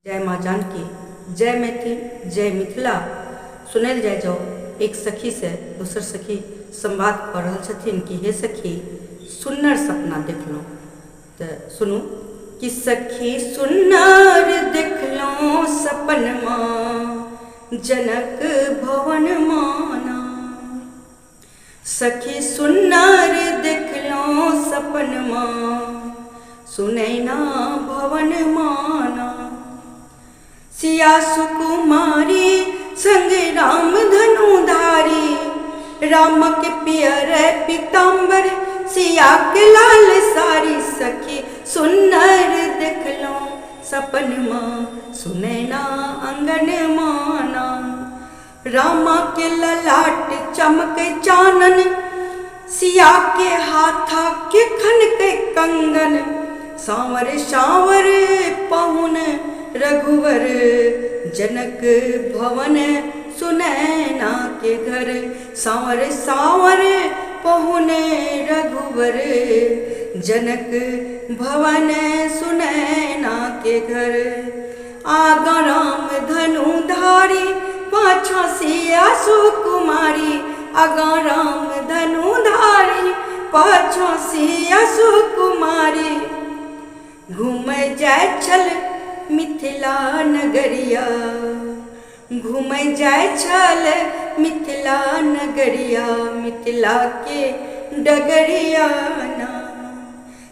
जय माँ जानकी, जय मैथिल, जय मिथिला। सुनल जाय जाओ एक सखी से दूसर सखी संवाद कर रहा छथिन कि हे सखी सुन्नर सपना देखलहुँ। तो सुनू कि सखी सुन्नर देखलहुँ सपनमा जनक भवन माना। सखी सुन्नर देखलहुँ सपनमा सुनैना भवन माना। सिया सुकुमारी संग राम धनुधारी, राम के पियर पीताम्बर सिया के लाल सारी। सखी सुन्नर देखलहुँ सपनमा सुनैना अंगन माना। रामा के ललाट चमक चानन, सिया के हाथा के खनक कंगन। सांवर सांवर पहुन रघुवर, जनक भवन सुनैना के घर। सांवर सांवर पहुन रघुवर, जनक भवन सुनैना के घर। आगा राम धनुधारी पाछा सिया सुकुमारी। आगा राम धनुधारी पाछा सिया सुकुमारी। घूम जाय छल मिथिला नगरिया, घूम जाय छल मिथिला नगरिया। मिथिला के डगरिया ना।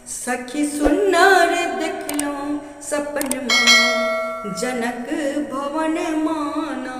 सखी सुन्नर देखलहुँ सपनमा जनक भवन माना।